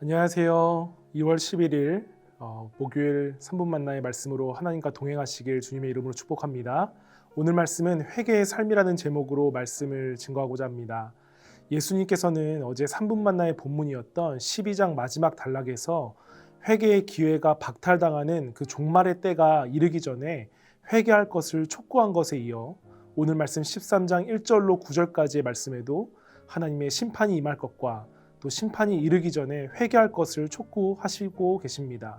안녕하세요. 2월 11일 목요일 3분 만나의 말씀으로 하나님과 동행하시길 주님의 이름으로 축복합니다. 오늘 말씀은 회개의 삶이라는 제목으로 말씀을 증거하고자 합니다. 예수님께서는 어제 3분 만나의 본문이었던 12장 마지막 단락에서 회개의 기회가 박탈당하는 그 종말의 때가 이르기 전에 회개할 것을 촉구한 것에 이어 오늘 말씀 13장 1절로 9절까지의 말씀에도 하나님의 심판이 임할 것과 또 심판이 이르기 전에 회개할 것을 촉구하시고 계십니다.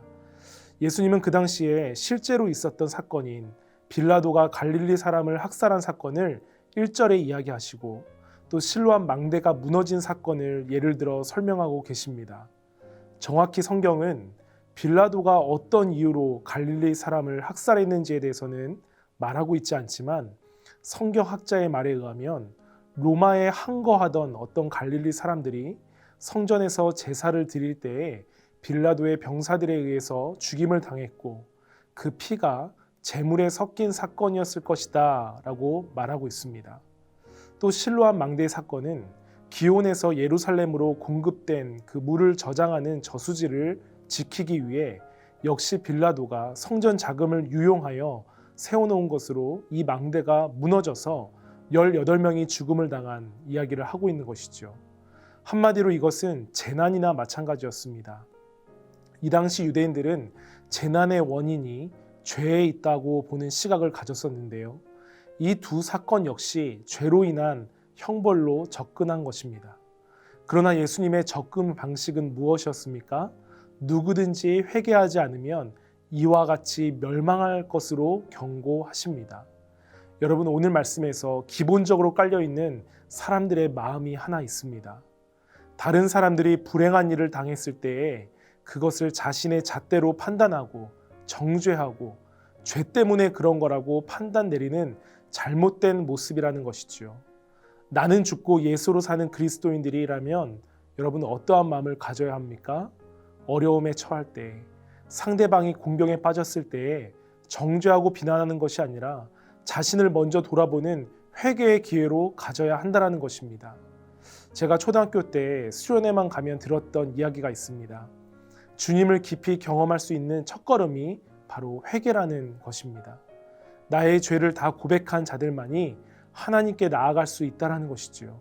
예수님은 그 당시에 실제로 있었던 사건인 빌라도가 갈릴리 사람을 학살한 사건을 1절에 이야기하시고 또 실로암 망대가 무너진 사건을 예를 들어 설명하고 계십니다. 정확히 성경은 빌라도가 어떤 이유로 갈릴리 사람을 학살했는지에 대해서는 말하고 있지 않지만 성경학자의 말에 의하면 로마에 항거하던 어떤 갈릴리 사람들이 성전에서 제사를 드릴 때에 빌라도의 병사들에 의해서 죽임을 당했고 그 피가 제물에 섞인 사건이었을 것이다 라고 말하고 있습니다. 또 실로암 망대 사건은 기온에서 예루살렘으로 공급된 그 물을 저장하는 저수지를 지키기 위해 역시 빌라도가 성전 자금을 유용하여 세워놓은 것으로 이 망대가 무너져서 18명이 죽음을 당한 이야기를 하고 있는 것이죠. 한마디로 이것은 재난이나 마찬가지였습니다. 이 당시 유대인들은 재난의 원인이 죄에 있다고 보는 시각을 가졌었는데요. 이 두 사건 역시 죄로 인한 형벌로 접근한 것입니다. 그러나 예수님의 접근 방식은 무엇이었습니까? 누구든지 회개하지 않으면 이와 같이 멸망할 것으로 경고하십니다. 여러분, 오늘 말씀에서 기본적으로 깔려있는 사람들의 마음이 하나 있습니다. 다른 사람들이 불행한 일을 당했을 때에 그것을 자신의 잣대로 판단하고 정죄하고 죄 때문에 그런 거라고 판단 내리는 잘못된 모습이라는 것이죠. 나는 죽고 예수로 사는 그리스도인들이라면 여러분 어떠한 마음을 가져야 합니까? 어려움에 처할 때, 상대방이 공경에 빠졌을 때에 정죄하고 비난하는 것이 아니라 자신을 먼저 돌아보는 회개의 기회로 가져야 한다는 것입니다. 제가 초등학교 때 수련회만 가면 들었던 이야기가 있습니다. 주님을 깊이 경험할 수 있는 첫걸음이 바로 회개라는 것입니다. 나의 죄를 다 고백한 자들만이 하나님께 나아갈 수 있다는 것이지요.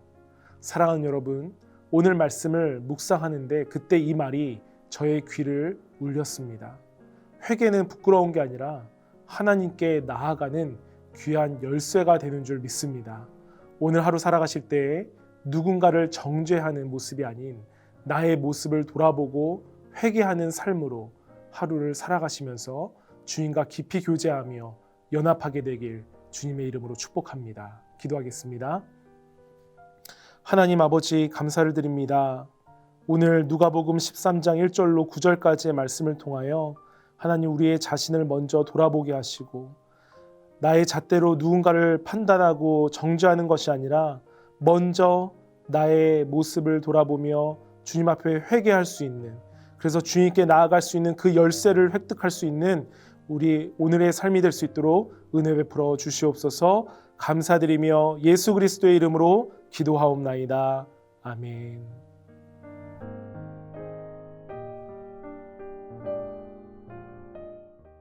사랑하는 여러분, 오늘 말씀을 묵상하는데 그때 이 말이 저의 귀를 울렸습니다. 회개는 부끄러운 게 아니라 하나님께 나아가는 귀한 열쇠가 되는 줄 믿습니다. 오늘 하루 살아가실 때에 누군가를 정죄하는 모습이 아닌 나의 모습을 돌아보고 회개하는 삶으로 하루를 살아가시면서 주님과 깊이 교제하며 연합하게 되길 주님의 이름으로 축복합니다. 기도하겠습니다. 하나님 아버지, 감사를 드립니다. 오늘 누가복음 13장 1절로 9절까지의 말씀을 통하여 하나님, 우리의 자신을 먼저 돌아보게 하시고 나의 잣대로 누군가를 판단하고 정죄하는 것이 아니라 먼저 나의 모습을 돌아보며 주님 앞에 회개할 수 있는, 그래서 주님께 나아갈 수 있는 그 열쇠를 획득할 수 있는 우리 오늘의 삶이 될 수 있도록 은혜 베풀어 주시옵소서. 감사드리며 예수 그리스도의 이름으로 기도하옵나이다. 아멘.